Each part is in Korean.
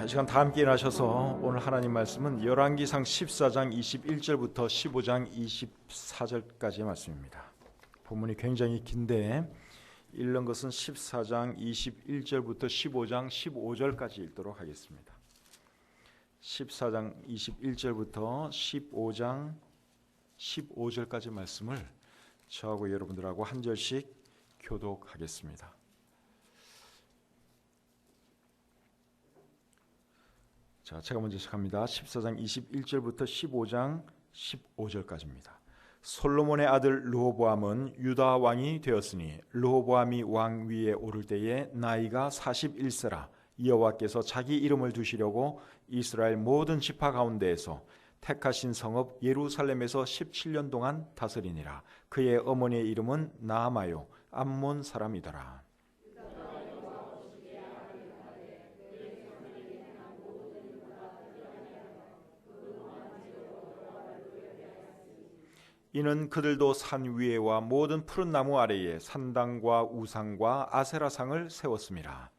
이 시간 다 함께 일하셔서 오늘 하나님 말씀은 열왕기상 14장 21절부터 15장 24절까지의 말씀입니다. 본문이 굉장히 긴데 읽는 것은 14장 21절부터 15장 15절까지 읽도록 하겠습니다. 14장 21절부터 15장 15절까지 말씀을 저하고 여러분들하고 한 절씩 교독하겠습니다. 자, 제가 먼저 시작합니다. 14장 21절부터 15장 15절까지입니다. 솔로몬의 아들 르호보암은 유다 왕이 되었으니 르호보암이 왕 위에 오를 때에 나이가 41세라. 여호와께서 자기 이름을 두시려고 이스라엘 모든 지파 가운데에서 택하신 성읍 예루살렘에서 17년 동안 다스리니라. 그의 어머니의 이름은 나아마요 암몬 사람이더라. 이는 그들도 산 위에와 모든 푸른 나무 아래에 산당과 우상과 아세라상을 세웠음이라.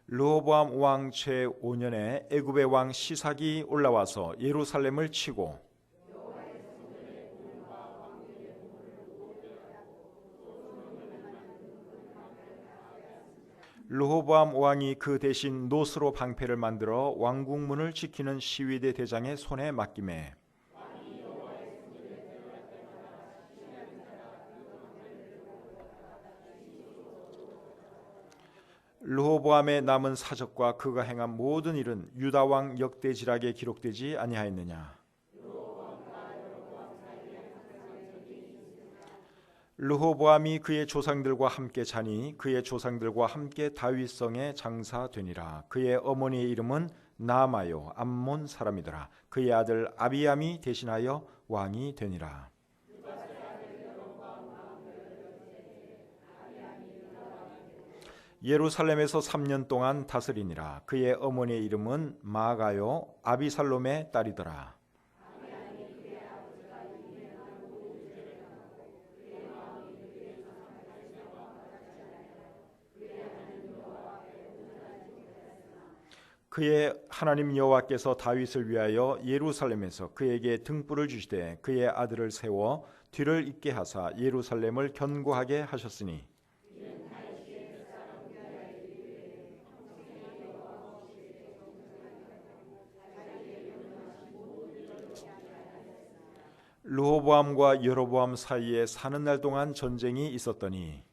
르호보암 왕 제5년에 애굽의 왕 시삭이 올라와서 예루살렘을 치고 르호보암 왕이 그 대신 노스로 방패를 만들어 왕궁문을 지키는 시위대 대장의 손에 맡기매 르호보암의 남은 사적과 그가 행한 모든 일은 유다 왕 역대지락에 기록되지 아니하였느냐. 르호보암이 그의 조상들과 함께 자니 그의 조상들과 함께 다윗성에 장사되니라. 그의 어머니의 이름은 나아마요 암몬 사람이더라. 그의 아들 아비암이 대신하여 왕이 되니라. 예루살렘에서 3년 동안 다스리니라. 그의 어머니의 이름은 마아가요 아비살롬의 딸이더라. 그의 하나님 여호와께서 다윗을 위하여 예루살렘에서 그에게 등불을 주시되 그의 아들을 세워 뒤를 잇게 하사 예루살렘을 견고하게 하셨으니 르호보암과 여로보암 사이에 사는 날 동안 전쟁이 있었더니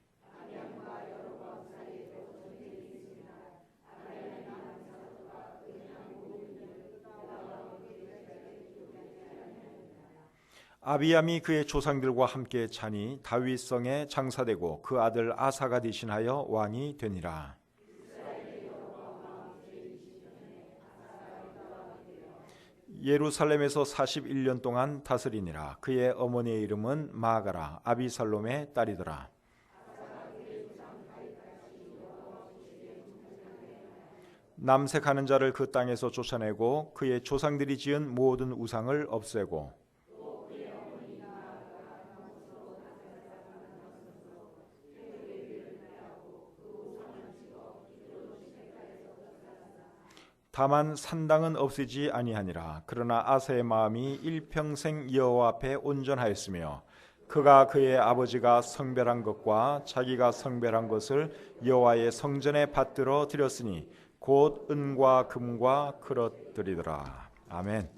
아비암이 그의 조상들과 함께 자니 다윗성에 장사되고 그 아들 아사가 대신하여 왕이 되니라. 예루살렘에서 41년 동안 다스리니라. 그의 어머니의 이름은 마아가라 아비살롬의 딸이더라. 남색하는 자를 그 땅에서 쫓아내고 그의 조상들이 지은 모든 우상을 없애고 다만 산당은 없애지 아니하니라. 그러나 아사의 마음이 일평생 여호와 앞에 온전하였으며 그가 그의 아버지가 성별한 것과 자기가 성별한 것을 여호와의 성전에 받들어 드렸으니 곧 은과 금과 그릇 드리더라. 아멘.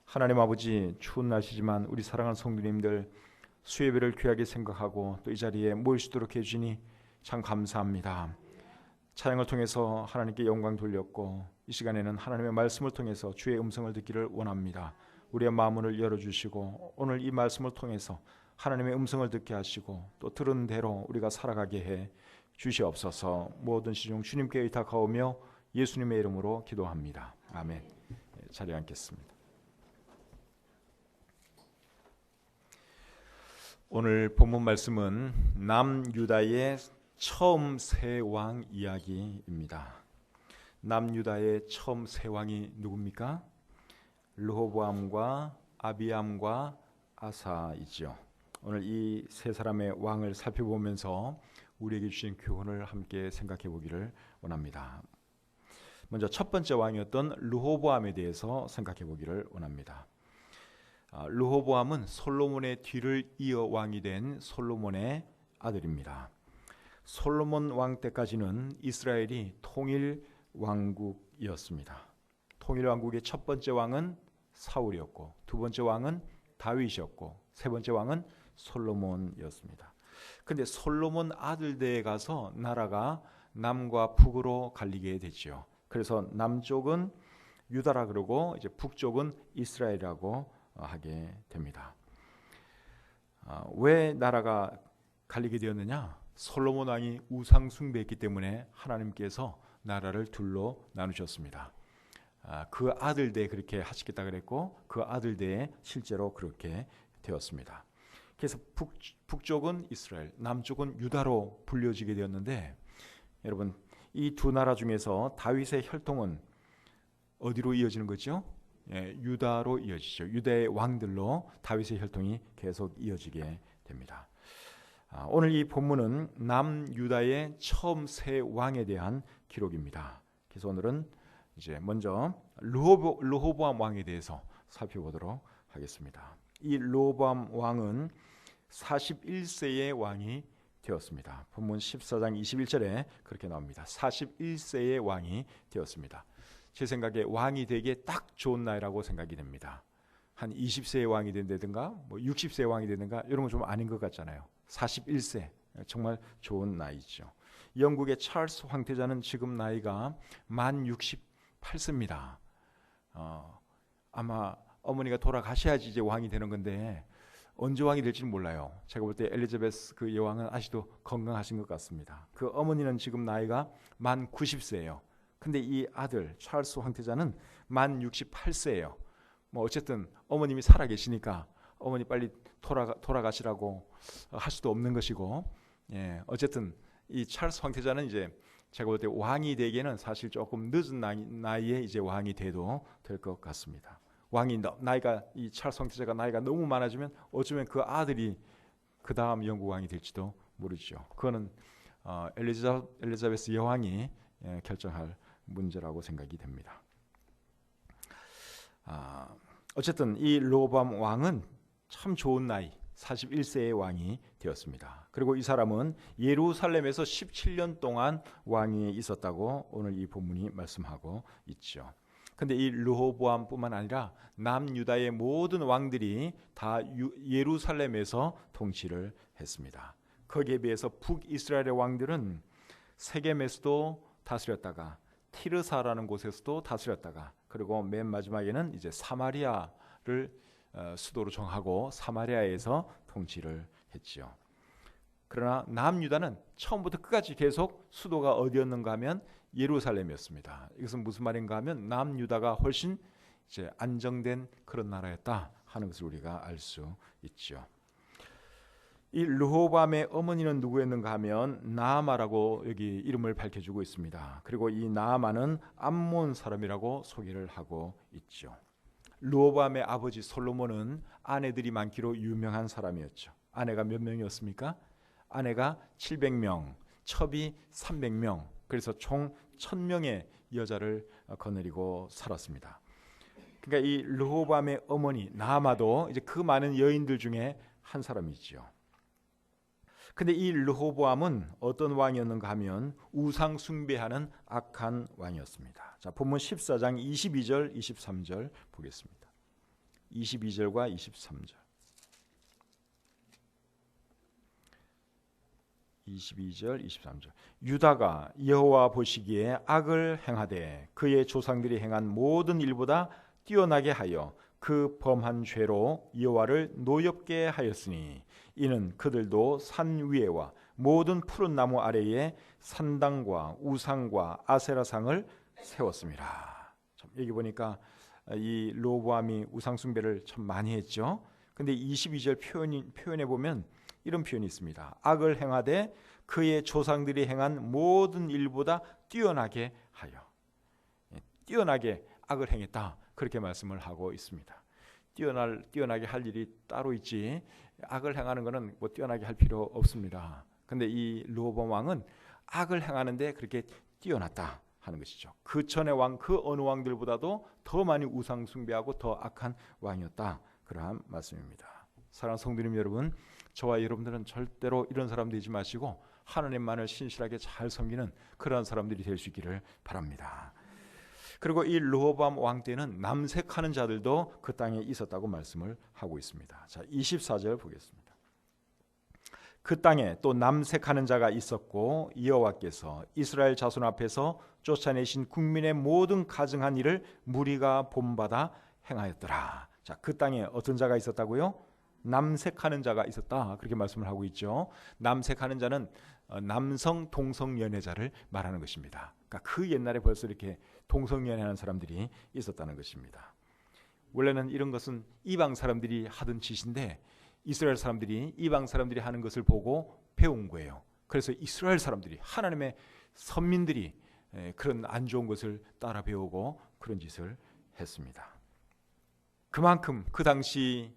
하나님 아버지, 추운 날씨지만 우리 사랑하는 성도님들 수요일을 귀하게 생각하고 또 이 자리에 모일 수 있도록 해주니 참 감사합니다. 찬양을 통해서 하나님께 영광 돌렸고 이 시간에는 하나님의 말씀을 통해서 주의 음성을 듣기를 원합니다. 우리의 마음을 열어주시고 오늘 이 말씀을 통해서 하나님의 음성을 듣게 하시고 또 들은 대로 우리가 살아가게 해 주시옵소서. 모든 시중 주님께 의탁하오며 예수님의 이름으로 기도합니다. 아멘. 자리에 앉겠습니다. 오늘 본문 말씀은 남유다의 처음 세 왕 이야기입니다. 남유다의 처음 세 왕이 누굽니까? 르호보암과 아비암과 아사이지요. 오늘 이 세 사람의 왕을 살펴보면서 우리에게 주신 교훈을 함께 생각해 보기를 원합니다. 먼저 첫 번째 왕이었던 르호보암에 대해서 생각해 보기를 원합니다. 르호보암은 솔로몬의 뒤를 이어 왕이 된 솔로몬의 아들입니다. 솔로몬 왕 때까지는 이스라엘이 통일 왕국이었습니다. 통일 왕국의 첫 번째 왕은 사울이었고, 두 번째 왕은 다윗이었고, 세 번째 왕은 솔로몬이었습니다. 근데 솔로몬 아들대에 가서 나라가 남과 북으로 갈리게 되죠. 그래서 남쪽은 유다라 그러고 이제 북쪽은 이스라엘이라고 하게 됩니다. 왜 나라가 갈리게 되었느냐? 솔로몬 왕이 우상 숭배했기 때문에 하나님께서 나라를 둘로 나누셨습니다. 그 아들대에 그렇게 하시겠다 그랬고 그 아들대에 실제로 그렇게 되었습니다. 그래서 북쪽은 이스라엘, 남쪽은 유다로 불려지게 되었는데, 여러분 이 두 나라 중에서 다윗의 혈통은 어디로 이어지는 거죠? 유다로 이어지죠. 유다의 왕들로 다윗의 혈통이 계속 이어지게 됩니다. 오늘 이 본문은 남유다의 처음 세 왕에 대한 기록입니다. 그래서 오늘은 이제 먼저 르호보암 왕에 대해서 살펴보도록 하겠습니다. 이 르호보암 왕은 41세의 왕이 되었습니다. 본문 14장 21절에 그렇게 나옵니다. 41세의 왕이 되었습니다. 제 생각에 왕이 되기에 딱 좋은 나이라고 생각이 됩니다. 한 20세의 왕이 된다든가 뭐 60세의 왕이 되든가 이런 건 좀 아닌 것 같잖아요. 41세 정말 좋은 나이죠. 영국의 찰스 황태자는 지금 나이가 만 68세입니다. 아마 어머니가 돌아가셔야지 이제 왕이 되는 건데 언제 왕이 될지는 몰라요. 제가 볼 때 엘리자베스 그 여왕은 아직도 건강하신 것 같습니다. 그 어머니는 지금 나이가 만 90세예요. 근데 이 아들 찰스 황태자는 만 68세예요. 뭐 어쨌든 어머님이 살아 계시니까 어머니 빨리 돌아가시라고 할 수도 없는 것이고, 어쨌든 이 찰스 황태자는 이제 제가 볼 때 왕이 되기에는 사실 조금 늦은 나이에 이제 왕이 돼도 될 것 같습니다. 왕이 나이가 이 찰스 황태자가 나이가 너무 많아지면 어쩌면 그 아들이 그 다음 영국 왕이 될지도 모르죠. 그거는 엘리자베스 여왕이 결정할 문제라고 생각이 됩니다. 어쨌든 이 르호보암 왕은 참 좋은 나이 41세의 왕이 되었습니다. 그리고 이 사람은 예루살렘에서 17년 동안 왕이 있었다고 오늘 이 본문이 말씀하고 있죠. 근데 이 르호보암뿐만 아니라 남유다의 모든 왕들이 다 예루살렘에서 통치를 했습니다. 거기에 비해서 북이스라엘의 왕들은 세겜에서도 다스렸다가 티르사라는 곳에서도 다스렸다가 그리고 맨 마지막에는 이제 사마리아를 수도로 정하고 사마리아에서 통치를 했지요. 그러나 남유다는 처음부터 끝까지 계속 수도가 어디였는가 하면 예루살렘이었습니다. 이것은 무슨 말인가 하면 남유다가 훨씬 이제 안정된 그런 나라였다 하는 것을 우리가 알 수 있죠. 이 르호보암의 어머니는 누구였는가 하면 나아마라고 여기 이름을 밝혀주고 있습니다. 그리고 이 나아마는 암몬 사람이라고 소개를 하고 있죠. 르호보암의 아버지 솔로몬은 아내들이 많기로 유명한 사람이었죠. 아내가 몇 명이었습니까? 아내가 700명, 첩이 300명, 그래서 총 1000명의 여자를 거느리고 살았습니다. 그러니까 이 르호보암의 어머니 나아마도 이제 그 많은 여인들 중에 한 사람이지요. 근데 이 르호보암은 어떤 왕이었는가 하면 우상 숭배하는 악한 왕이었습니다. 자, 본문 14장 22절, 23절 보겠습니다. 22절과 23절. 22절, 23절. 유다가 여호와 보시기에 악을 행하되 그의 조상들이 행한 모든 일보다 뛰어나게 하여 그 범한 죄로 여호와를 노엽게 하였으니 이는 그들도 산 위에와 모든 푸른 나무 아래에 산당과 우상과 아세라상을 세웠습니다. 여기 보니까 이 르호보암이 우상 숭배를 참 많이 했죠. 근데 22절 표현해 보면 이런 표현이 있습니다. 악을 행하되 그의 조상들이 행한 모든 일보다 뛰어나게 하여, 뛰어나게 악을 행했다, 그렇게 말씀을 하고 있습니다. 뛰어나게 할 일이 따로 있지, 악을 행하는 것은 뭐 뛰어나게 할 필요 없습니다. 근데 이 르호보암 왕은 악을 행하는데 그렇게 뛰어났다 하는 것이죠. 그 전의 왕, 그 어느 왕들보다도 더 많이 우상 숭배하고 더 악한 왕이었다, 그러한 말씀입니다. 사랑하는 성도님 여러분, 저와 여러분들은 절대로 이런 사람 되지 마시고 하나님만을 신실하게 잘 섬기는 그러한 사람들이 될 수 있기를 바랍니다. 그리고 이 르호보암 왕 때는 남색하는 자들도 그 땅에 있었다고 말씀을 하고 있습니다. 자, 24절 보겠습니다. 그 땅에 또 남색하는 자가 있었고 여호와께서 이스라엘 자손 앞에서 쫓아내신 국민의 모든 가증한 일을 무리가 본받아 행하였더라. 자, 그 땅에 어떤 자가 있었다고요? 남색하는 자가 있었다, 그렇게 말씀을 하고 있죠. 남색하는 자는 남성 동성 연애자를 말하는 것입니다. 그러니까 그 옛날에 벌써 이렇게 동성 연애하는 사람들이 있었다는 것입니다. 원래는 이런 것은 이방 사람들이 하던 짓인데 이스라엘 사람들이 이방 사람들이 하는 것을 보고 배운 거예요. 그래서 이스라엘 사람들이, 하나님의 선민들이 그런 안 좋은 것을 따라 배우고 그런 짓을 했습니다. 그만큼 그 당시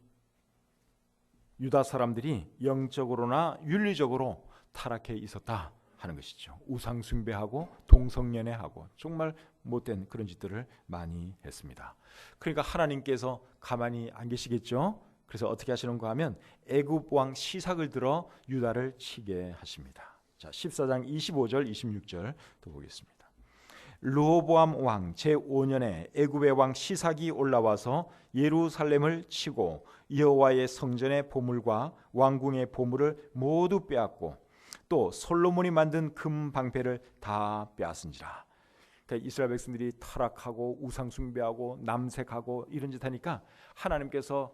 유다 사람들이 영적으로나 윤리적으로 타락해 있었다 하는 것이죠. 우상 숭배하고 동성연애하고 정말 못된 그런 짓들을 많이 했습니다. 그러니까 하나님께서 가만히 안 계시겠죠. 그래서 어떻게 하시는가 하면 애굽 왕 시삭을 들어 유다를 치게 하십니다. 자, 14장 25절 26절 또 보겠습니다. 르호보암 왕 제5년에 애굽의 왕 시삭이 올라와서 예루살렘을 치고 여호와의 성전의 보물과 왕궁의 보물을 모두 빼앗고 또 솔로몬이 만든 금 방패를 다 빼앗은지라. 그러니까 이스라엘 백성들이 타락하고 우상 숭배하고 남색하고 이런 짓 하니까 하나님께서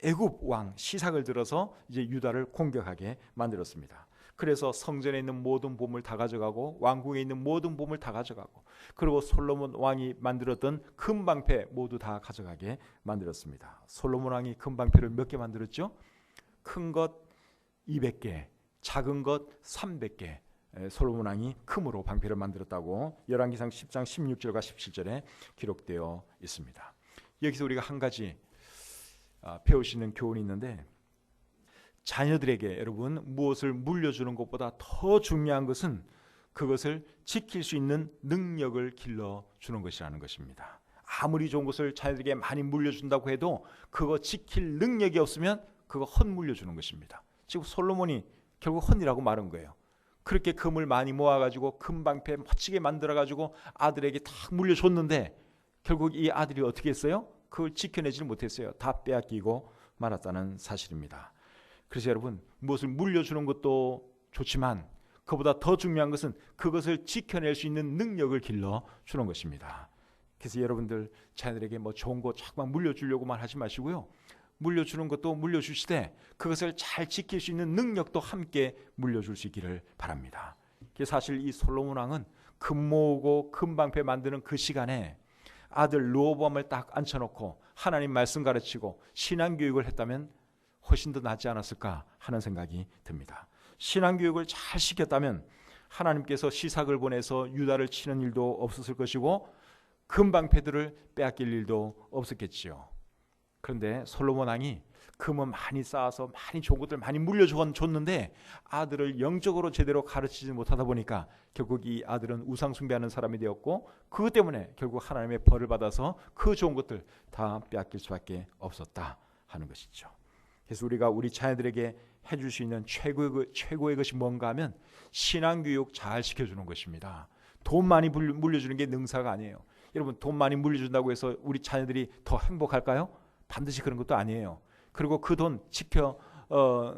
애굽 왕 시삭을 들어서 이제 유다를 공격하게 만들었습니다. 그래서 성전에 있는 모든 보물 다 가져가고 왕궁에 있는 모든 보물 다 가져가고 그리고 솔로몬 왕이 만들었던 금 방패 모두 다 가져가게 만들었습니다. 솔로몬 왕이 금 방패를 몇 개 만들었죠? 큰 것 200개, 작은 것 300개. 솔로몬 왕이 금으로 방패를 만들었다고 열왕기상 10장 16절과 17절에 기록되어 있습니다. 여기서 우리가 한 가지 배울 수 있는 교훈이 있는데, 자녀들에게 여러분 무엇을 물려주는 것보다 더 중요한 것은 그것을 지킬 수 있는 능력을 길러주는 것이라는 것입니다. 아무리 좋은 것을 자녀들에게 많이 물려준다고 해도 그거 지킬 능력이 없으면 그거 헛물려주는 것입니다. 지금 솔로몬이 결국 헛이라고 말한 거예요. 그렇게 금을 많이 모아가지고 금방패 멋지게 만들어가지고 아들에게 다 물려줬는데 결국 이 아들이 어떻게 했어요? 그걸 지켜내지를 못했어요. 다 빼앗기고 말았다는 사실입니다. 그래서 여러분, 무엇을 물려주는 것도 좋지만 그보다 더 중요한 것은 그것을 지켜낼 수 있는 능력을 길러주는 것입니다. 그래서 여러분들 자녀들에게 뭐 좋은 거 자꾸만 물려주려고만 하지 마시고요, 물려주는 것도 물려주시되 그것을 잘 지킬 수 있는 능력도 함께 물려줄 수 있기를 바랍니다. 사실 이 솔로몬 왕은 금 모으고 금 방패 만드는 그 시간에 아들 르호보암을 딱 앉혀놓고 하나님 말씀 가르치고 신앙교육을 했다면 훨씬 더 낫지 않았을까 하는 생각이 듭니다. 신앙교육을 잘 시켰다면 하나님께서 시삭을 보내서 유다를 치는 일도 없었을 것이고 금방패들을 빼앗길 일도 없었겠지요. 그런데 솔로몬 왕이 금은 많이 쌓아서 많이 좋은 것들 많이 물려줬는데 아들을 영적으로 제대로 가르치지 못하다 보니까 결국 이 아들은 우상 숭배하는 사람이 되었고 그것 때문에 결국 하나님의 벌을 받아서 그 좋은 것들 다 빼앗길 수밖에 없었다 하는 것이죠. 그래서 우리가 우리 자녀들에게 해줄 수 있는 최고의 것이 뭔가 하면 신앙교육 잘 시켜주는 것입니다. 돈 많이 물려주는 게 능사가 아니에요. 여러분, 돈 많이 물려준다고 해서 우리 자녀들이 더 행복할까요? 반드시 그런 것도 아니에요. 그리고 그 돈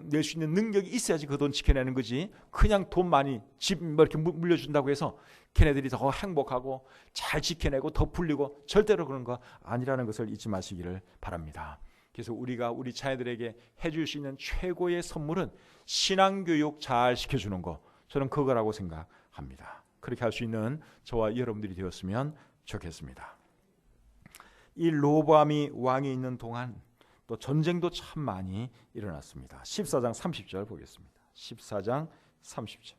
낼 수 있는 능력이 있어야지 그 돈 지켜내는 거지, 그냥 돈 많이 집 이렇게 물려준다고 해서 걔네들이 더 행복하고 잘 지켜내고 더 불리고 절대로 그런 거 아니라는 것을 잊지 마시기를 바랍니다. 그래서 우리가 우리 자녀들에게 해줄 수 있는 최고의 선물은 신앙교육 잘 시켜주는 거, 저는 그거라고 생각합니다. 그렇게 할 수 있는 저와 여러분들이 되었으면 좋겠습니다. 이 르호보암이 왕이 있는 동안 또 전쟁도 참 많이 일어났습니다. 14장 30절 보겠습니다. 14장 30절.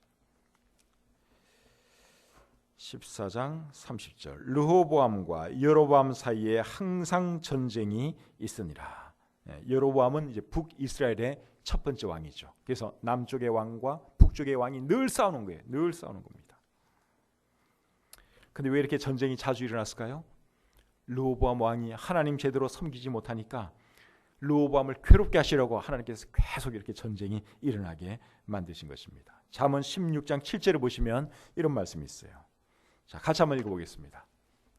14장 30절 르호보암과 여로보암 사이에 항상 전쟁이 있으니라. 여로보암은 이제 북이스라엘의 첫 번째 왕이죠. 그래서 남쪽의 왕과 북쪽의 왕이 늘 싸우는 거예요. 늘 싸우는 겁니다. 근데 왜 이렇게 전쟁이 자주 일어났을까요? 르호보암 왕이 하나님 제대로 섬기지 못하니까 르호보암을 괴롭게 하시려고 하나님께서 계속 이렇게 전쟁이 일어나게 만드신 것입니다. 잠언 16장 7절을 보시면 이런 말씀이 있어요. 자, 같이 한번 읽어보겠습니다.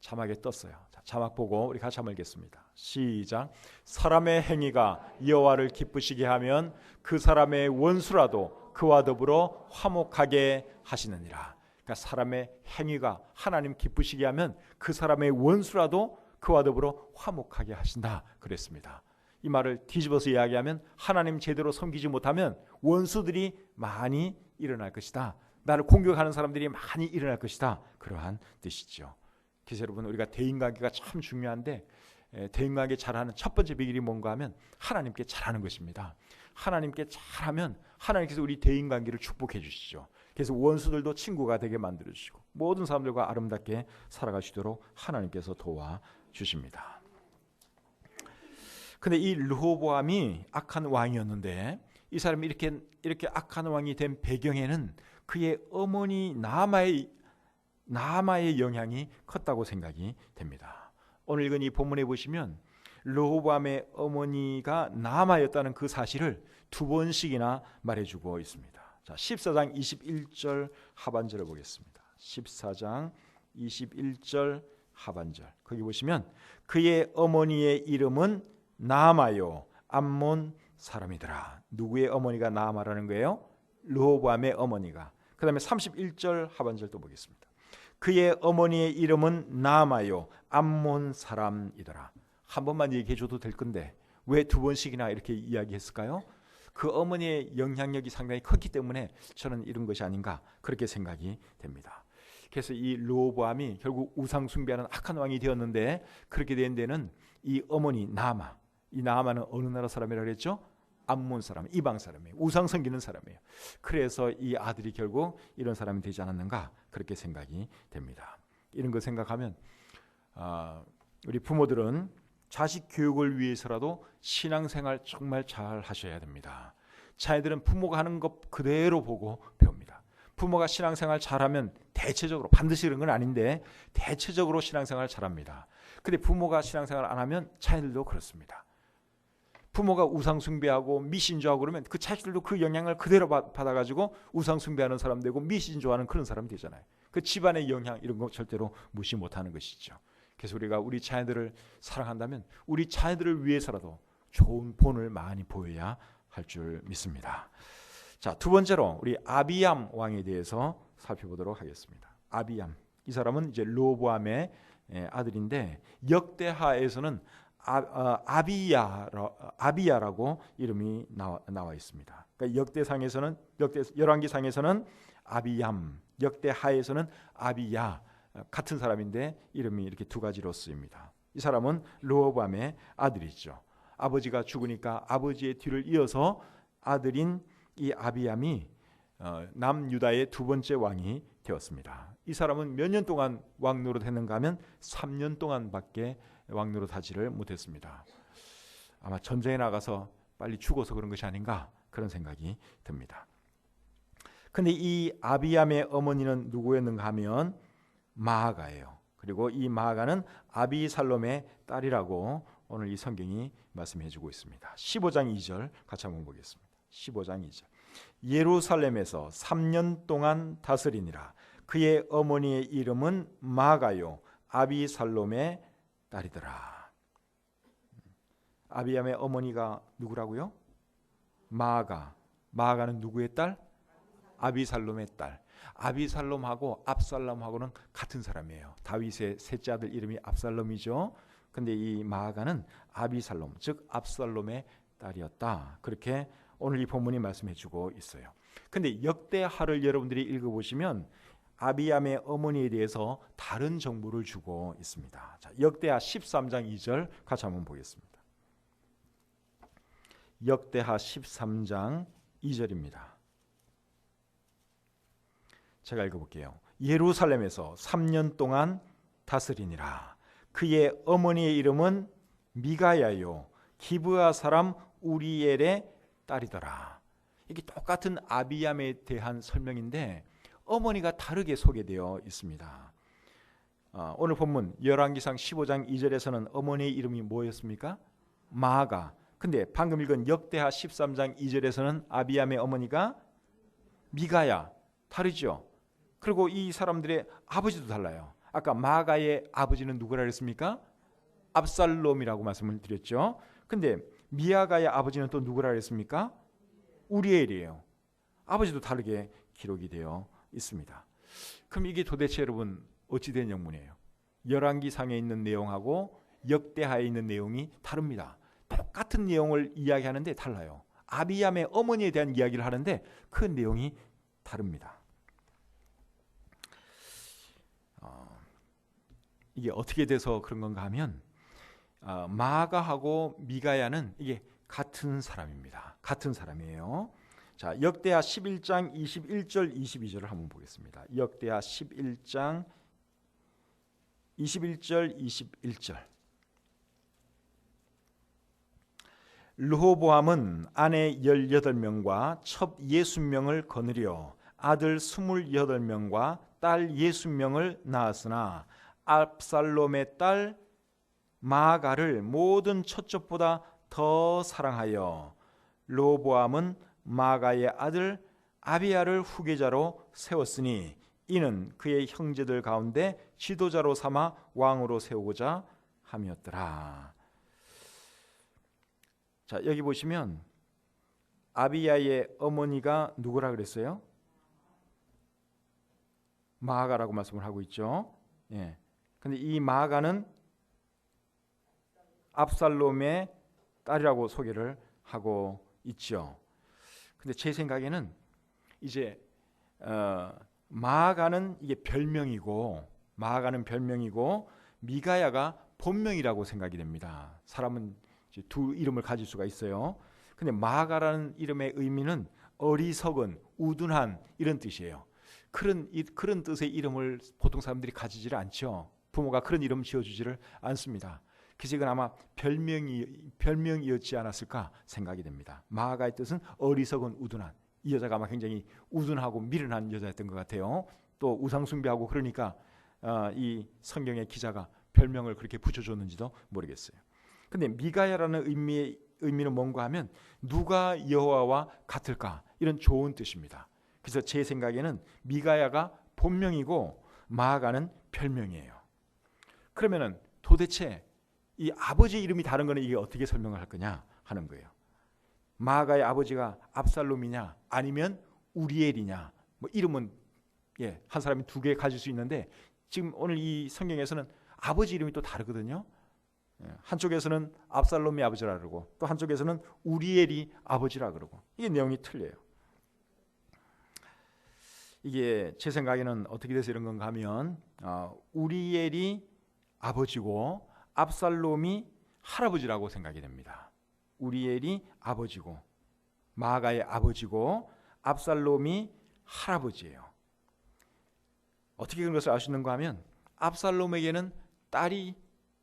자막에 떴어요. 자, 자막 보고 우리 같이 한번 읽겠습니다. 시작. 사람의 행위가 여호와를 기쁘시게 하면 그 사람의 원수라도 그와 더불어 화목하게 하시느니라. 그러니까 사람의 행위가 하나님 기쁘시게 하면 그 사람의 원수라도 그와 더불어 화목하게 하신다 그랬습니다. 이 말을 뒤집어서 이야기하면 하나님 제대로 섬기지 못하면 원수들이 많이 일어날 것이다. 나를 공격하는 사람들이 많이 일어날 것이다. 그러한 뜻이죠. 그래서 여러분 우리가 대인관계가 참 중요한데 대인관계 잘하는 첫 번째 비결이 뭔가 하면 하나님께 잘하는 것입니다. 하나님께 잘하면 하나님께서 우리 대인관계를 축복해 주시죠. 그래서 원수들도 친구가 되게 만들어 주시고 모든 사람들과 아름답게 살아가시도록 하나님께서 도와주십니다. 근데 이 르호보암이 악한 왕이었는데 이 사람이 이렇게 악한 왕이 된 배경에는 그의 어머니 나아마의 영향이 컸다고 생각이 됩니다. 오늘 읽은 이 본문에 보시면 르호보암의 어머니가 나아마였다는 그 사실을 두 번씩이나 말해주고 있습니다. 자, 14장 21절 하반절을 보겠습니다. 14장 21절 하반절 거기 보시면 그의 어머니의 이름은 나아마요 암몬 사람이더라. 누구의 어머니가 나아마라는 거예요? 르호보암의 어머니가. 그 다음에 31절 하반절 또 보겠습니다. 그의 어머니의 이름은 나아마요 암몬 사람이더라. 한 번만 얘기해 줘도 될 건데 왜 두 번씩이나 이렇게 이야기했을까요? 그 어머니의 영향력이 상당히 컸기 때문에 저는 이런 것이 아닌가 그렇게 생각이 됩니다. 그래서 이 르호보암이 결국 우상 숭배하는 악한 왕이 되었는데 그렇게 된 데는 이 어머니 나아마, 이 나아마는 어느 나라 사람이라고 그랬죠? 암몬 사람, 이방 사람이에요. 우상 섬기는 사람이에요. 그래서 이 아들이 결국 이런 사람이 되지 않았는가 그렇게 생각이 됩니다. 이런 거 생각하면 우리 부모들은 자식 교육을 위해서라도 신앙생활 정말 잘 하셔야 됩니다. 자녀들은 부모가 하는 것 그대로 보고 배웁니다. 부모가 신앙생활 잘하면 대체적으로 반드시 그런 건 아닌데 대체적으로 신앙생활 잘합니다. 근데 부모가 신앙생활 안 하면 자녀들도 그렇습니다. 부모가 우상 숭배하고 미신조하고 그러면 그 자식들도 그 영향을 그대로 받아가지고 우상 숭배하는 사람 되고 미신조하는 그런 사람 되잖아요. 그 집안의 영향 이런 거 절대로 무시 못하는 것이죠. 그래서 우리가 우리 자녀들을 사랑한다면 우리 자녀들을 위해서라도 좋은 본을 많이 보여야 할 줄 믿습니다. 자, 두 번째로 우리 아비암 왕에 대해서 살펴보도록 하겠습니다. 아비암, 이 사람은 이제 르호보암의 아들인데 역대하에서는 아비야라고 이름이 나와 있습니다. 그러니까 역대상에서는 열왕기상에서는 아비암, 역대하에서는 아비야 같은 사람인데 이름이 이렇게 두 가지로 쓰입니다. 이 사람은 르호보암의 아들이죠. 아버지가 죽으니까 아버지의 뒤를 이어서 아들인 이 아비암이 남유다의 두 번째 왕이 되었습니다. 이 사람은 몇 년 동안 왕 노릇했는가 하면 3년 동안밖에 왕 노릇하지를 못했습니다. 아마 전쟁에 나가서 빨리 죽어서 그런 것이 아닌가 그런 생각이 듭니다. 근데 이 아비암의 어머니는 누구였는가 하면 마아가예요. 그리고 이 마아가는 아비살롬의 딸이라고 오늘 이 성경이 말씀해주고 있습니다. 15장 2절 같이 한번 보겠습니다. 15장 2절 예루살렘에서 3년 동안 다스리니라. 그의 어머니의 이름은 마아가요 아비살롬의 딸이더라. 아비암의 어머니가 누구라고요? 마아가. 마아가는 누구의 딸? 아비살롬의 딸. 아비살롬하고 압살롬하고는 같은 사람이에요. 다윗의 셋째 아들 이름이 압살롬이죠. 근데 이 마아가는 아비살롬, 즉 압살롬의 딸이었다. 그렇게 오늘 이 본문이 말씀해주고 있어요. 근데 역대하를 여러분들이 읽어보시면 아비암의 어머니에 대해서 다른 정보를 주고 있습니다. 자, 역대하 13장 2절 같이 한번 보겠습니다. 역대하 13장 2절입니다. 제가 읽어볼게요. 예루살렘에서 3년 동안 다스리니라. 그의 어머니의 이름은 미가야요 기브아 사람 우리엘의 딸이더라. 이게 똑같은 아비얌에 대한 설명인데 어머니가 다르게 소개되어 있습니다. 오늘 본문 열왕기상 15장 2절에서는 어머니의 이름이 뭐였습니까? 마아가. 근데 방금 읽은 역대하 13장 2절에서는 아비얌의 어머니가 미가야. 다르죠? 그리고 이 사람들의 아버지도 달라요. 아까 마아가의 아버지는 누구라 그랬습니까? 압살롬이라고 말씀을 드렸죠. 근데 미아가의 아버지는 또 누구라 그랬습니까? 우리엘이에요. 아버지도 다르게 기록이 되어 있습니다. 그럼 이게 도대체 여러분 어찌 된 영문이에요? 열왕기상에 있는 내용하고 역대하에 있는 내용이 다릅니다. 똑같은 내용을 이야기하는데 달라요. 아비얌의 어머니에 대한 이야기를 하는데 그 내용이 다릅니다. 이게 어떻게 돼서 그런 건가 하면 마아가하고 미가야는 이게 같은 사람입니다. 같은 사람이에요. 자, 역대하 11장 21절 22절을 한번 보겠습니다. 역대하 11장 21절 21절. 르호보암은 아내 18명과 첩 60명을 거느려 아들 28명과 딸 60명을 낳았으나 압살롬의 딸 마아가를 모든 첫째보다 더 사랑하여 르호보암은 마아가의 아들 아비야를 후계자로 세웠으니 이는 그의 형제들 가운데 지도자로 삼아 왕으로 세우고자 함이었더라. 자, 여기 보시면 아비야의 어머니가 누구라 그랬어요? 마아가라고 말씀을 하고 있죠. 예. 근데 이 마아가는 압살롬의 딸이라고 소개를 하고 있죠. 근데 제 생각에는 이제 마아가는 이게 별명이고 미가야가 본명이라고 생각이 됩니다. 사람은 이제 두 이름을 가질 수가 있어요. 근데 마아가라는 이름의 의미는 어리석은, 우둔한 이런 뜻이에요. 그런 뜻의 이름을 보통 사람들이 가지지를 않죠. 부모가 그런 이름 지어주지를 않습니다. 그래서 이건 아마 별명이었지 않았을까 생각이 됩니다. 마아가의 뜻은 어리석은, 우둔한. 이 여자가 아마 굉장히 우둔하고 미련한 여자였던 것 같아요. 또 우상숭배하고 그러니까 이 성경의 기자가 별명을 그렇게 붙여줬는지도 모르겠어요. 근데 미가야라는 의미는 뭔가 하면 누가 여호와와 같을까, 이런 좋은 뜻입니다. 그래서 제 생각에는 미가야가 본명이고 마아가는 별명이에요. 그러면은 도대체 이 아버지 이름이 다른 거는 이게 어떻게 설명을 할 거냐 하는 거예요. 마아가의 아버지가 압살롬이냐 아니면 우리엘이냐, 뭐 이름은 한 사람이 두 개 가질 수 있는데 지금 오늘 이 성경에서는 아버지 이름이 또 다르거든요. 한쪽에서는 압살롬이 아버지라 그러고 또 한쪽에서는 우리엘이 아버지라 그러고 이게 내용이 틀려요. 이게 제 생각에는 어떻게 돼서 이런 건가 하면 우리엘이 아버지고 압살롬이 할아버지라고 생각이 됩니다. 우리엘이 아버지고 마아가의 아버지고 압살롬이 할아버지예요. 어떻게 그런 것을 알 수 있는가 하면 압살롬에게는 딸이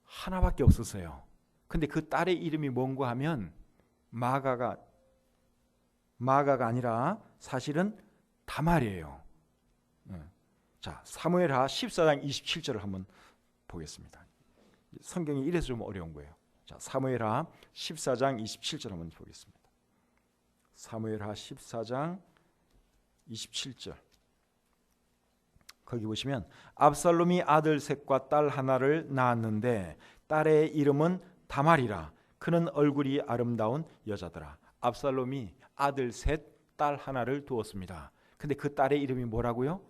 하나밖에 없었어요. 근데 그 딸의 이름이 뭔가 하면 마아가가 아니라 사실은 다말이에요. 자, 사무엘하 14장 27절을 한번 보겠습니다. 성경이 이래서 좀 어려운 거예요. 자, 사무엘하 14장 27절 한번 보겠습니다. 사무엘하 14장 27절. 거기 보시면 압살롬이 아들 셋과 딸 하나를 낳았는데 딸의 이름은 다말이라. 그는 얼굴이 아름다운 여자더라. 압살롬이 아들 셋, 딸 하나를 두었습니다. 근데 그 딸의 이름이 뭐라고요?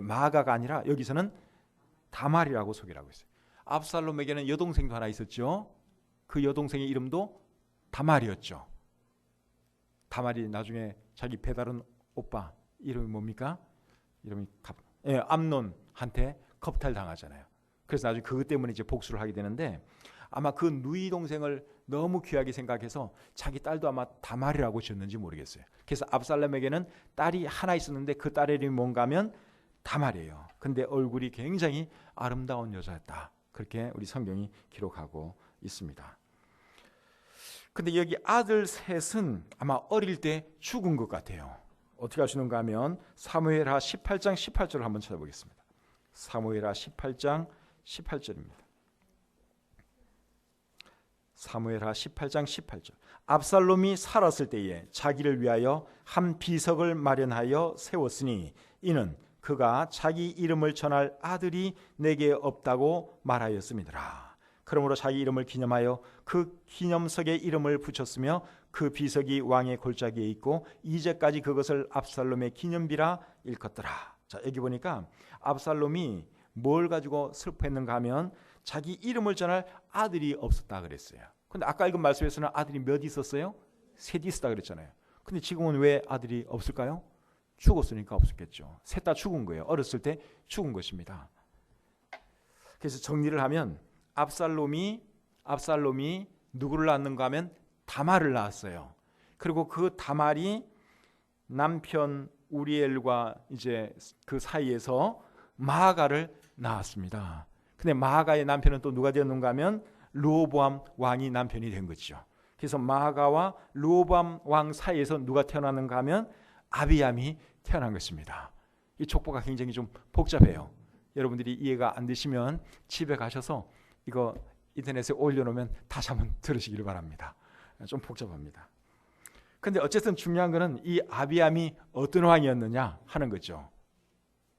마아가가 아니라 여기서는 다말이라고 소개를 하고 있어요. 압살롬에게는 여동생도 하나 있었죠. 그 여동생의 이름도 다말이었죠. 다말이 나중에 자기 배다른 오빠 이름이 뭡니까? 이름이 암논한테 겁탈 당하잖아요. 그래서 나중에 그것 때문에 이제 복수를 하게 되는데 아마 그 누이 동생을 너무 귀하게 생각해서 자기 딸도 아마 다말이라고 지었는지 모르겠어요. 그래서 압살롬에게는 딸이 하나 있었는데 그 딸의 이름이 뭔가 하면 다말이에요. 근데 얼굴이 굉장히 아름다운 여자였다. 그렇게 우리 성경이 기록하고 있습니다. 근데 여기 아들 셋은 아마 어릴 때 죽은 것 같아요. 어떻게 하시는가 하면 사무엘하 18장 18절을 한번 찾아보겠습니다. 사무엘하 18장 18절입니다. 사무엘하 18장 18절. 압살롬이 살았을 때에 자기를 위하여 한 비석을 마련하여 세웠으니 이는 그가 자기 이름을 전할 아들이 내게 없다고 말하였음이더라. 그러므로 자기 이름을 기념하여 그 기념석에 이름을 붙였으며 그 비석이 왕의 골짜기에 있고 이제까지 그것을 압살롬의 기념비라 일컫더라. 자, 여기 보니까 압살롬이 뭘 가지고 슬퍼했는가 하면 자기 이름을 전할 아들이 없었다 그랬어요. 근데 아까 읽은 말씀에서는 아들이 몇 있었어요? 셋 있었다 그랬잖아요. 근데 지금은 왜 아들이 없을까요? 죽었으니까 없었겠죠. 셋 다 죽은 거예요. 어렸을 때 죽은 것입니다. 그래서 정리를 하면 압살롬이 누구를 낳았는가 하면 다말을 낳았어요. 그리고 그 다말이 남편 우리엘과 이제 그 사이에서 마아가를 낳았습니다. 근데 마아가의 남편은 또 누가 되었는가 하면 르호보암 왕이 남편이 된 거죠. 그래서 마아가와 르호보암 왕 사이에서 누가 태어났는가 하면 아비암이 태어난 것입니다. 이 족보가 굉장히 좀 복잡해요. 여러분들이 이해가 안 되시면 집에 가셔서 이거 인터넷에 올려놓으면 다시 한번 들으시기를 바랍니다. 좀 복잡합니다. 근데 어쨌든 중요한 거는 이 아비암이 어떤 왕이었느냐 하는 거죠.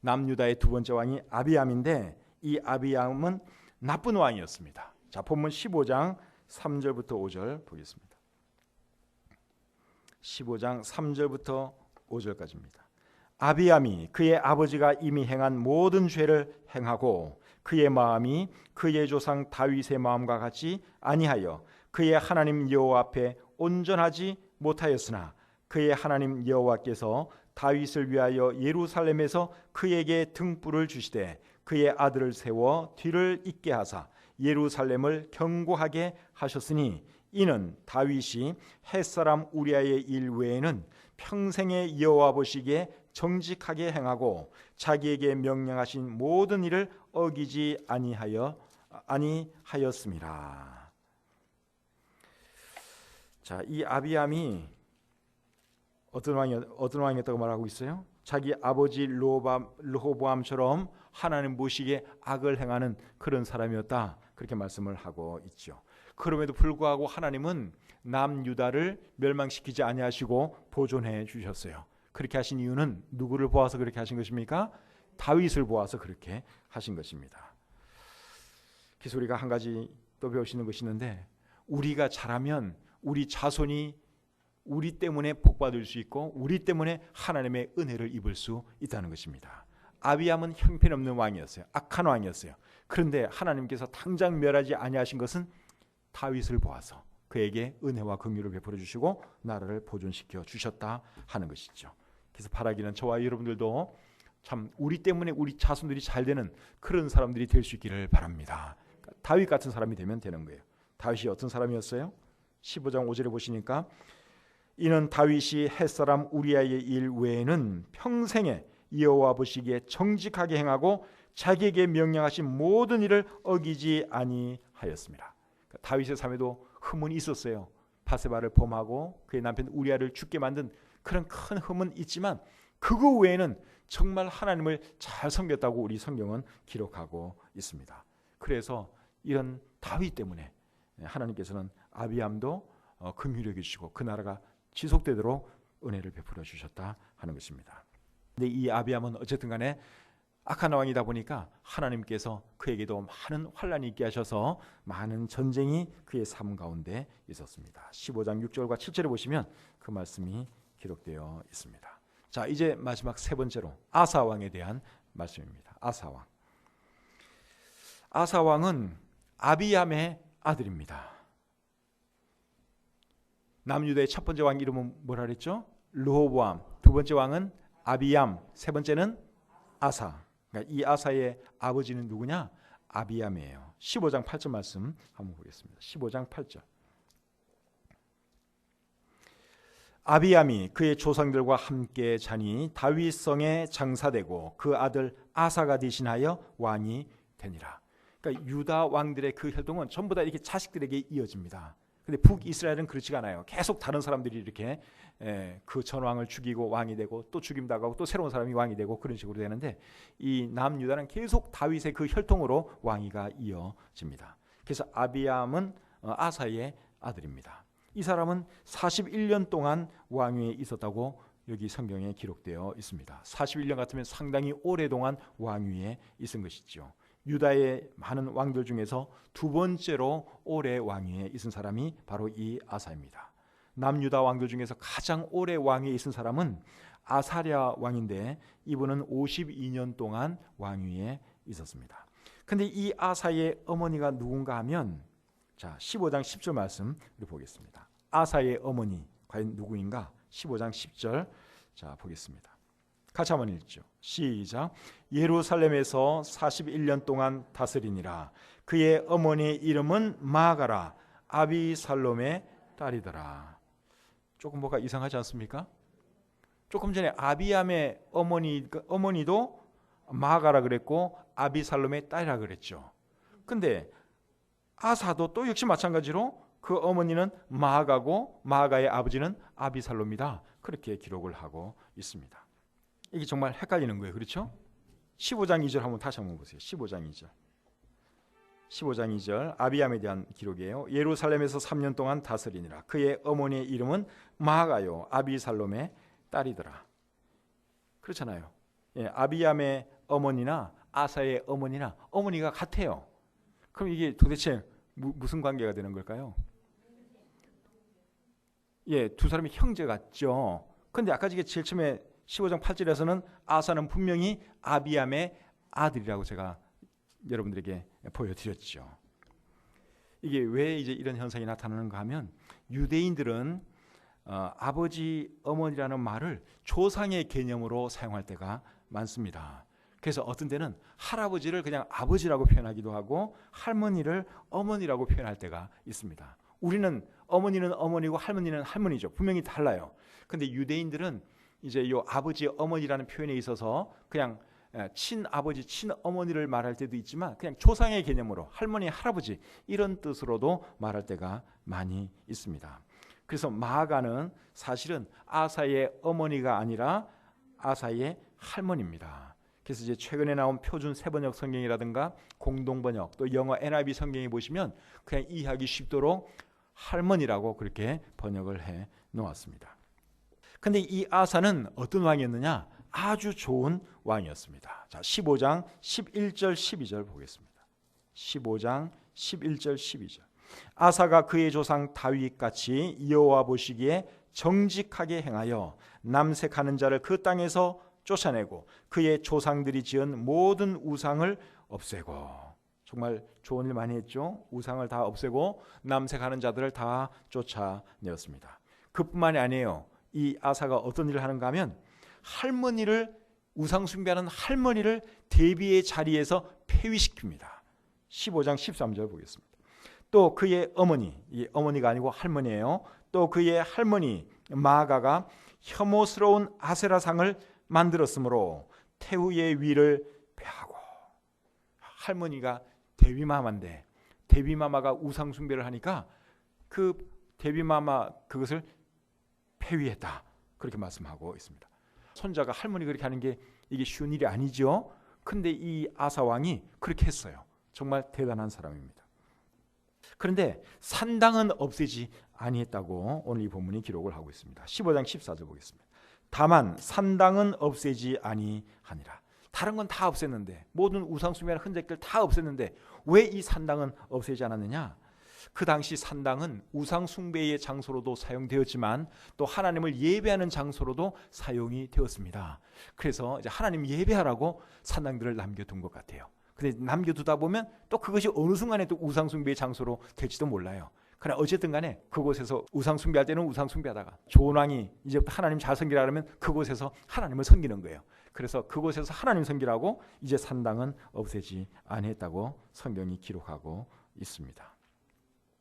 남유다의 두 번째 왕이 아비암인데 이 아비암은 나쁜 왕이었습니다. 자, 본문 15장 3절부터 5절 보겠습니다. 15장 3절부터 5절까지입니다. 아비암이 그의 아버지가 이미 행한 모든 죄를 행하고 그의 마음이 그의 조상 다윗의 마음과 같이 아니하여 그의 하나님 여호와 앞에 온전하지 못하였으나 그의 하나님 여호와께서 다윗을 위하여 예루살렘에서 그에게 등불을 주시되 그의 아들을 세워 뒤를 잇게 하사 예루살렘을 견고하게 하셨으니 이는 다윗이 햇사람 우리아의 일 외에는 평생의 여호와 보시기에 정직하게 행하고 자기에게 명령하신 모든 일을 어기지 아니하였습니다. 자, 이 아비암이 어떤 왕이었다고 말하고 있어요? 자기 아버지 르호보암처럼 하나님 보시기에 악을 행하는 그런 사람이었다. 그렇게 말씀을 하고 있죠. 그럼에도 불구하고 하나님은 남유다를 멸망시키지 아니하시고 보존해 주셨어요. 그렇게 하신 이유는 누구를 보아서 그렇게 하신 것입니까? 다윗을 보아서 그렇게 하신 것입니다. 그래서 우리가 한 가지 또 배울 수 있는 것이 있는데 우리가 잘하면 우리 자손이 우리 때문에 복받을 수 있고 우리 때문에 하나님의 은혜를 입을 수 있다는 것입니다. 아비암은 형편없는 왕이었어요. 악한 왕이었어요. 그런데 하나님께서 당장 멸하지 아니하신 것은 다윗을 보아서 그에게 은혜와 긍휼을 베풀어 주시고 나라를 보존시켜 주셨다 하는 것이죠. 그래서 바라기는 저와 여러분들도 참 우리 때문에 우리 자손들이 잘 되는 그런 사람들이 될 수 있기를 바랍니다. 다윗 같은 사람이 되면 되는 거예요. 다윗이 어떤 사람이었어요? 15장 5절에 보시니까 이는 다윗이 햇사람 우리아의 일 외에는 평생에 여호와 보시기에 정직하게 행하고 자기에게 명령하신 모든 일을 어기지 아니하였습니다. 다윗의 삶에도 흠은 있었어요. 바세바를 범하고 그의 남편 우리아를 죽게 만든 그런 큰 흠은 있지만 그거 외에는 정말 하나님을 잘 섬겼다고 우리 성경은 기록하고 있습니다. 그래서 이런 다윗 때문에 하나님께서는 아비암도 긍휼히 여기시고 그 나라가 지속되도록 은혜를 베풀어 주셨다 하는 것입니다. 근데 이 아비암은 어쨌든 간에 악한 왕이다 보니까 하나님께서 그에게도 많은 환난이 있게 하셔서 많은 전쟁이 그의 삶 가운데 있었습니다. 15장 6절과 7절에 보시면 그 말씀이 기록되어 있습니다. 자, 이제 마지막 세 번째로 아사 왕에 대한 말씀입니다. 아사 왕. 아사 왕은 아비암의 아들입니다. 남유다의 첫 번째 왕 이름은 뭐라 그랬죠? 르호보암. 두 번째 왕은 아비암. 세 번째는 아사. 그러니까 이 아사의 아버지는 누구냐? 아비암이에요. 15장 8절 말씀 한번 보겠습니다. 15장 8절. 아비암이 그의 조상들과 함께 자니 다윗성에 장사되고 그 아들 아사가 대신하여 왕이 되니라. 그러니까 유다 왕들의 그 혈통은 전부 다 이렇게 자식들에게 이어집니다. 근데 북이스라엘은 그렇지가 않아요. 계속 다른 사람들이 이렇게 그 전왕을 죽이고 왕이 되고 또 죽임당하고 또 새로운 사람이 왕이 되고 그런 식으로 되는데 이 남유다는 계속 다윗의 그 혈통으로 왕위가 이어집니다. 그래서 아비암은 아사의 아들입니다. 이 사람은 41년 동안 왕위에 있었다고 여기 성경에 기록되어 있습니다. 41년 같으면 상당히 오랫동안 왕위에 있은 것이죠. 유다의 많은 왕들 중에서 두 번째로 오래 왕위에 있은 사람이 바로 이 아사입니다. 남유다 왕들 중에서 가장 오래 왕위에 있은 사람은 아사랴 왕인데 이분은 52년 동안 왕위에 있었습니다. 근데 이 아사의 어머니가 누군가 하면 자, 15장 10절 말씀 우리 보겠습니다. 아사의 어머니 과연 누구인가? 15장 10절 자 보겠습니다. 같이 한번 읽죠. 시작. 예루살렘에서 41년 동안 다스리니라. 그의 어머니의 이름은 마가라 아비살롬의 딸이더라. 조금 뭐가 이상하지 않습니까? 조금 전에 아비암의 어머니도 마가라 그랬고 아비살롬의 딸이라 그랬죠. 근데 아사도 또 역시 마찬가지로 그 어머니는 마가고 마가의 아버지는 아비살롬이다. 그렇게 기록을 하고 있습니다. 이게 정말 헷갈리는 거예요. 그렇죠? 15장 2절 한번 다시 한번 보세요. 15장 2절. 15장 2절 아비암에 대한 기록이에요. 예루살렘에서 3년 동안 다스리니라. 그의 어머니의 이름은 마가요 아비살롬의 딸이더라. 그렇잖아요. 예, 아비암의 어머니나 아사의 어머니나 어머니가 같아요. 그럼 이게 도대체 무슨 관계가 되는 걸까요? 예, 두 사람이 형제 같죠. 근데 아까 제일 처음에 15장 8절에서는 아사는 분명히 아비암의 아들이라고 제가 여러분들에게 보여드렸죠. 이게 왜 이제 이런 현상이 나타나는가 하면 유대인들은 아버지, 어머니라는 말을 조상의 개념으로 사용할 때가 많습니다. 그래서 어떤 때는 할아버지를 그냥 아버지라고 표현하기도 하고 할머니를 어머니라고 표현할 때가 있습니다. 우리는 어머니는 어머니고 할머니는 할머니죠. 분명히 달라요. 근데 유대인들은 이제 요 아버지, 어머니라는 표현에 있어서 그냥 친아버지, 친어머니를 말할 때도 있지만 그냥 조상의 개념으로 할머니, 할아버지 이런 뜻으로도 말할 때가 많이 있습니다. 그래서 마가는 사실은 아사의 어머니가 아니라 아사의 할머니입니다. 그래서 이제 최근에 나온 표준 세번역 성경이라든가 공동번역 또 영어 NIV 성경에 보시면 그냥 이해하기 쉽도록 할머니라고 그렇게 번역을 해 놓았습니다. 근데 이 아사는 어떤 왕이었느냐? 아주 좋은 왕이었습니다. 자, 15장 11절 12절 보겠습니다. 15장 11절 12절. 아사가 그의 조상 다윗같이 여호와 보시기에 정직하게 행하여 남색하는 자를 그 땅에서 쫓아내고 그의 조상들이 지은 모든 우상을 없애고, 정말 좋은 일 많이 했죠. 우상을 다 없애고 남색하는 자들을 다 쫓아내었습니다. 그뿐만이 아니에요. 이 아사가 어떤 일을 하는가 하면 할머니를, 우상 숭배하는 할머니를 대비의 자리에서 폐위시킵니다. 15장 13절 보겠습니다. 또 그의 어머니, 이 어머니가 아니고 할머니예요. 또 그의 할머니 마가가 혐오스러운 아세라상을 만들었으므로 태후의 위를 폐하고, 할머니가 데뷔마마인데 데뷔마마가 우상 숭배를 하니까 그 데뷔마마 그것을 폐위했다. 그렇게 말씀하고 있습니다. 손자가 할머니 그렇게 하는 게 이게 쉬운 일이 아니죠. 근데 이 아사 왕이 그렇게 했어요. 정말 대단한 사람입니다. 그런데 산당은 없애지 아니했다고 오늘 이 본문이 기록을 하고 있습니다. 15장 14절 보겠습니다. 다만 산당은 없애지 아니하니라. 다른 건 다 없앴는데, 모든 우상 숭배하는 흔적들 다 없앴는데 왜 이 산당은 없애지 않았느냐? 그 당시 산당은 우상 숭배의 장소로도 사용되었지만 또 하나님을 예배하는 장소로도 사용이 되었습니다. 그래서 이제 하나님 예배하라고 산당들을 남겨둔 것 같아요. 근데 남겨두다 보면 또 그것이 어느 순간에 또 우상 숭배의 장소로 될지도 몰라요. 그러나 어쨌든 간에 그곳에서 우상 숭배할 때는 우상 숭배하다가 좋은 왕이 이제부터 하나님 잘 섬기라 그러면 그곳에서 하나님을 섬기는 거예요. 그래서 그곳에서 하나님 섬기라고 이제 산당은 없애지 아니했다고 성경이 기록하고 있습니다.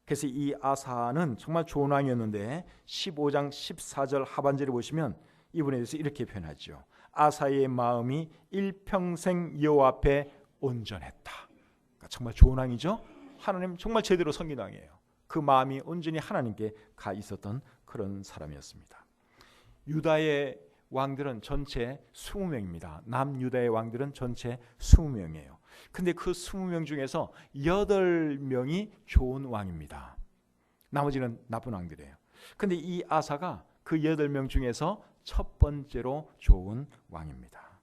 그래서 이 아사는 정말 좋은 왕이었는데 15장 14절 하반절에 보시면 이분에 대해서 이렇게 표현하죠. 아사의 마음이 일평생 여호와 앞에 온전했다. 그러니까 정말 좋은 왕이죠. 하나님 정말 제대로 섬긴 왕이에요. 그 마음이 온전히 하나님께 가 있었던 그런 사람이었습니다. 유다의 왕들은 전체 20명입니다. 남유다의 왕들은 전체 20명이에요. 근데 그 20명 중에서 8명이 좋은 왕입니다. 나머지는 나쁜 왕들이에요. 근데 이 아사가 그 8명 중에서 첫 번째로 좋은 왕입니다.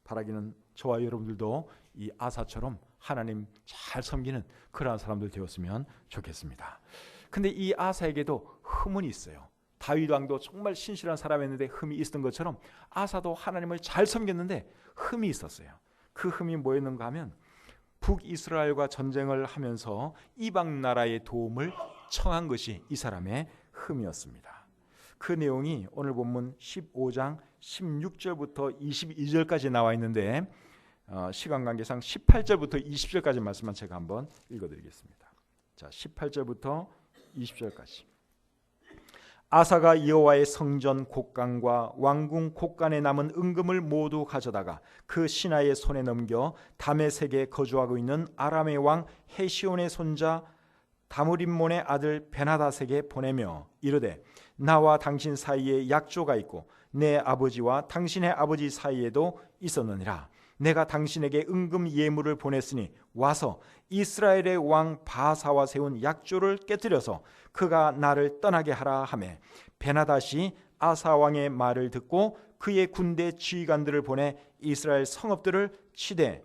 바라기는 저와 여러분들도 이 아사처럼 하나님 잘 섬기는 그러한 사람들 되었으면 좋겠습니다. 근데 이 아사에게도 흠은 있어요. 다윗 왕도 정말 신실한 사람이었는데 흠이 있었던 것처럼 아사도 하나님을 잘 섬겼는데 흠이 있었어요. 그 흠이 뭐였는가 하면 북이스라엘과 전쟁을 하면서 이방 나라의 도움을 청한 것이 이 사람의 흠이었습니다. 그 내용이 오늘 본문 15장 16절부터 22절까지 나와 있는데 시간 관계상 18절부터 20절까지 말씀만 제가 한번 읽어드리겠습니다. 자, 18절부터 20절까지. 아사가 여호와의 성전 곡간과 왕궁 곡간에 남은 은금을 모두 가져다가 그 신하의 손에 넘겨 다메섹에 거주하고 있는 아람의 왕 헤시온의 손자 다므림몬의 아들 베나다색에 보내며 이르되 나와 당신 사이에 약조가 있고 내 아버지와 당신의 아버지 사이에도 있었느니라. 내가 당신에게 은금 예물을 보냈으니 와서 이스라엘의 왕 바사와 세운 약조를 깨뜨려서 그가 나를 떠나게 하라 하매 베나닷이 아사 왕의 말을 듣고 그의 군대 지휘관들을 보내 이스라엘 성읍들을 치되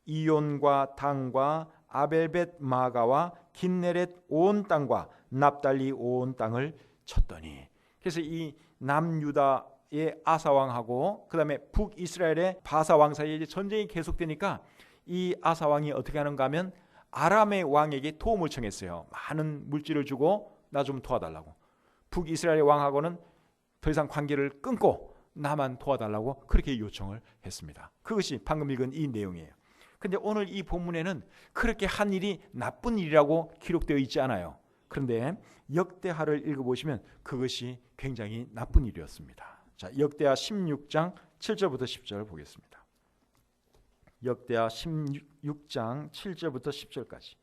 이온과 당과 아벨벳 마가와 긴네렛 온 땅과 납달리 온 땅을 쳤더니. 그래서 이 남유다의 아사 왕하고 그 다음에 북이스라엘의 바사 왕 사이에 이제 전쟁이 계속되니까 이 아사 왕이 어떻게 하는가 하면 아람의 왕에게 도움을 청했어요. 많은 물질을 주고 나 좀 도와달라고. 북이스라엘의 왕하고는 더 이상 관계를 끊고 나만 도와달라고 그렇게 요청을 했습니다. 그것이 방금 읽은 이 내용이에요. 그런데 오늘 이 본문에는 그렇게 한 일이 나쁜 일이라고 기록되어 있지 않아요. 그런데 역대하를 읽어보시면 그것이 굉장히 나쁜 일이었습니다. 자, 역대하 16장 7절부터 10절 보겠습니다. 역대하 16장 7절부터 10절까지.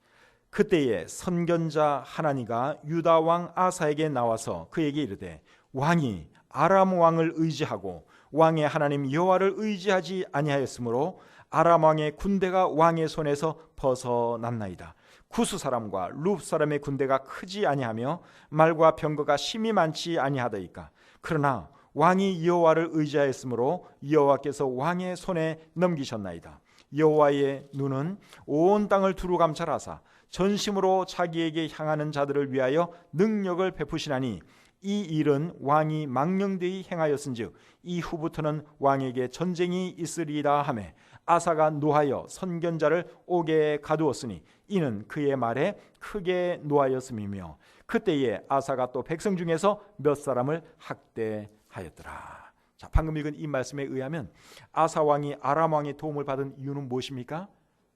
그때에 선견자 하나니가 유다 왕 아사에게 나와서 그에게 이르되 왕이 아람 왕을 의지하고 왕의 하나님 여호와를 의지하지 아니하였으므로 아람 왕의 군대가 왕의 손에서 벗어났나이다. 구스 사람과 룹 사람의 군대가 크지 아니하며 말과 병거가 심히 많지 아니하다이까. 그러나 왕이 여호와를 의지하였으므로 여호와께서 왕의 손에 넘기셨나이다. 여호와의 눈은 온 땅을 두루 감찰하사 전심으로 자기에게 향하는 자들을 위하여 능력을 베푸시나니 이 일은 왕이 망령되이 행하였은즉 이후부터는 왕에게 전쟁이 있으리이다 하매 아사가 노하여 선견자를 옥에 가두었으니 이는 그의 말에 크게 노하였음이며 그때에 아사가 또 백성 중에서 몇 사람을 학대하였더라. 자, 방금 읽은 이 말씀에 의하면 아사 왕이 아람 왕의 도움을 받은 이유는 무엇입니까?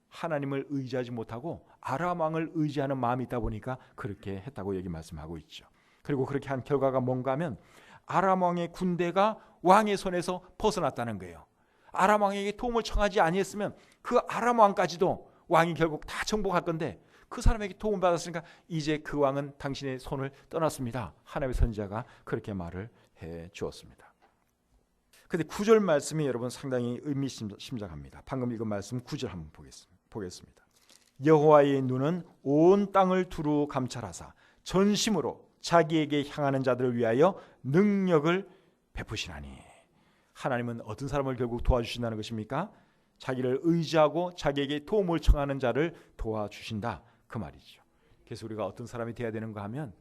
하나님을 의지하지 못하고 아람 왕을 의지하는 마음이 있다 보니까 그렇게 했다고 여기 말씀하고 있죠. 그리고 그렇게 한 결과가 뭔가 하면 아람 왕의 군대가 왕의 손에서 벗어났다는 거예요. 아람 왕에게 도움을 청하지 아니했으면 그 아람 왕까지도 왕이 결국 다 정복할 건데 그 사람에게 도움을 받았으니까 이제 그 왕은 당신의 손을 떠났습니다. 하나님의 선지자가 그렇게 말을 해 주었습니다. 그런데 9절 말씀이 여러분 상당히 의미심장합니다. 방금 읽은 말씀 9절 한번 보겠습니다. 여호와의 눈은 온 땅을 두루 감찰하사 전심으로 자기에게 향하는 자들을 위하여 능력을 베푸시나니. 하나님은 어떤 사람을 결국 도와주신다는 것입니까? 자기를 의지하고 자기에게 도움을 청하는 자를 도와주신다, 그 말이죠. 그래서 우리가 어떤 사람이 되어야 되는가 하면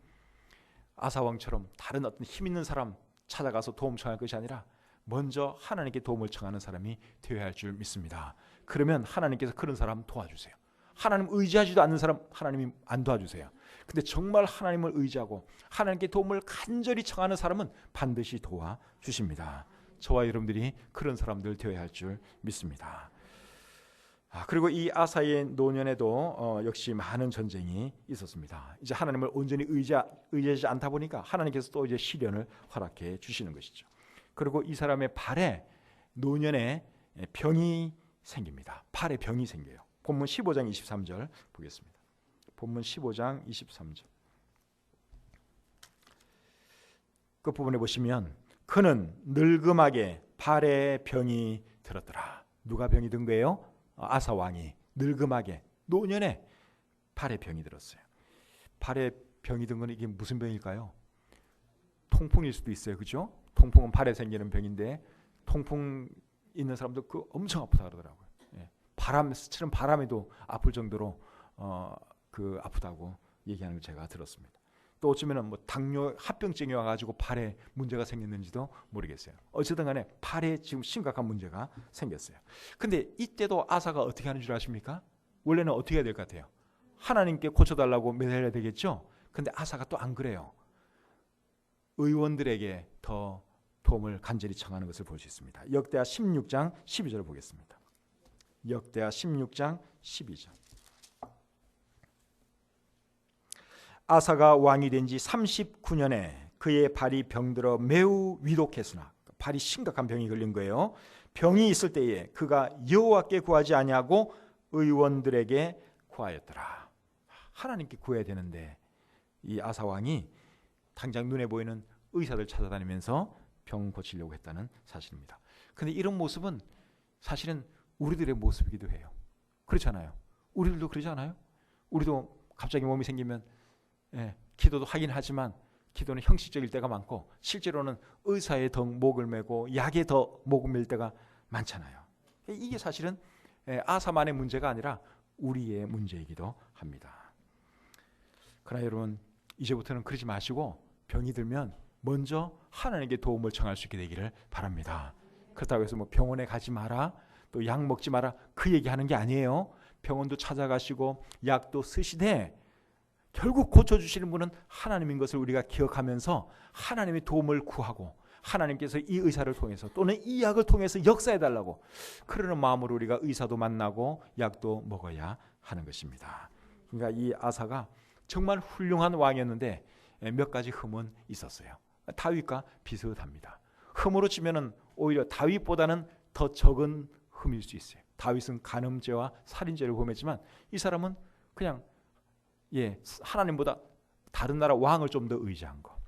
아사왕처럼 다른 어떤 힘 있는 사람 찾아가서 도움 청할 것이 아니라 먼저 하나님께 도움을 청하는 사람이 되어야 할 줄 믿습니다. 그러면 하나님께서 그런 사람 도와주세요. 하나님 의지하지도 않는 사람 하나님이 안 도와주세요. 근데 정말 하나님을 의지하고 하나님께 도움을 간절히 청하는 사람은 반드시 도와주십니다. 저와 여러분들이 그런 사람들 되어야 할 줄 믿습니다. 그리고 이 아사의 노년에도 역시 많은 전쟁이 있었습니다. 이제 하나님을 온전히 의지하지 않다 보니까 하나님께서 또 이제 시련을 허락해 주시는 것이죠. 그리고 이 사람의 발에 노년에 병이 생깁니다. 팔에 병이 생겨요. 본문 15장 23절 보겠습니다. 본문 15장 23절. 그 부분에 보시면 그는 늙음하게 발에 병이 들었더라. 누가 병이 든 거예요? 아사 왕이 늙음하게 노년에 발에 병이 들었어요. 발에 병이 든 건 이게 무슨 병일까요? 통풍일 수도 있어요. 그죠? 통풍은 발에 생기는 병인데 통풍 있는 사람도 그 엄청 아프다 그러더라고요. 스치는 바람에도 아플 정도로 그 아프다고 얘기하는 걸 제가 들었습니다. 또 어쩌면은 뭐 당뇨 합병증이 와가지고 팔에 문제가 생겼는지도 모르겠어요. 어쨌든 간에 팔에 지금 심각한 문제가 생겼어요. 근데 이때도 아사가 어떻게 하는 줄 아십니까? 원래는 어떻게 해야 될 것 같아요? 하나님께 고쳐달라고 매달려야 되겠죠? 근데 아사가 또 안 그래요. 의원들에게 더 도움을 간절히 청하는 것을 볼 수 있습니다. 역대하 16장 12절을 보겠습니다. 역대하 16장 12절. 아사가 왕이 된 지 39년에 그의 발이 병들어 매우 위독했으나 발이 심각한 병이 걸린 거예요. 병이 있을 때에 그가 여호와께 구하지 아니하고 의원들에게 구하였더라. 하나님께 구해야 되는데 이 아사 왕이 당장 눈에 보이는 의사들 찾아다니면서 병 고치려고 했다는 사실입니다. 그런데 이런 모습은 사실은 우리들의 모습이기도 해요. 그렇잖아요. 우리들도 그러지 않아요? 우리도 갑자기 몸이 생기면 기도도 하긴 하지만 기도는 형식적일 때가 많고 실제로는 의사의 더 목을 메고 약에 더 목을 밀 때가 많잖아요. 이게 사실은 아사만의 문제가 아니라 우리의 문제이기도 합니다. 그러나 여러분 이제부터는 그러지 마시고 병이 들면 먼저 하나님께 도움을 청할 수 있게 되기를 바랍니다. 그렇다고 해서 뭐 병원에 가지 마라 또 약 먹지 마라 그 얘기하는 게 아니에요. 병원도 찾아가시고 약도 쓰시되 결국 고쳐주시는 분은 하나님인 것을 우리가 기억하면서 하나님의 도움을 구하고 하나님께서 이 의사를 통해서 또는 이 약을 통해서 역사해달라고 그러는 마음으로 우리가 의사도 만나고 약도 먹어야 하는 것입니다. 그러니까 이 아사가 정말 훌륭한 왕이었는데 몇 가지 흠은 있었어요. 다윗과 비슷합니다. 흠으로 치면은 오히려 다윗보다는 더 적은 흠일 수 있어요. 다윗은 간음죄와 살인죄를 범했지만 이 사람은 그냥 하나님보다 다른 나라 왕을 좀 더 의지한 거.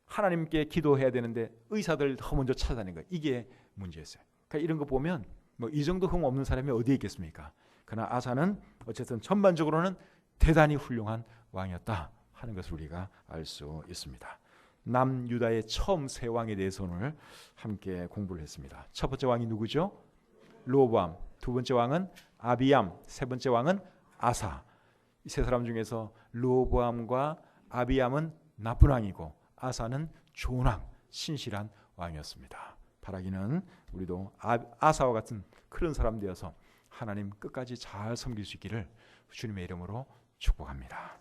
하나님께 기도해야 되는데 의사들 더 먼저 찾아다니는 거. 이게 문제였어요. 그러니까 이런 거 보면 뭐 이 정도 흠 없는 사람이 어디에 있겠습니까? 그러나 아사는 어쨌든 전반적으로는 대단히 훌륭한 왕이었다 하는 것을 우리가 알 수 있습니다. 남유다의 처음 세 왕에 대해서 오늘 함께 공부를 했습니다. 첫 번째 왕이 누구죠? 르호보암. 두 번째 왕은 아비암. 세 번째 왕은 아사. 이 세 사람 중에서 르호보암과 아비암은 나쁜 왕이고 아사는 좋은 왕, 신실한 왕이었습니다. 바라기는 우리도 아사와 같은 그런 사람 되어서 하나님 끝까지 잘 섬길 수 있기를 주님의 이름으로 축복합니다.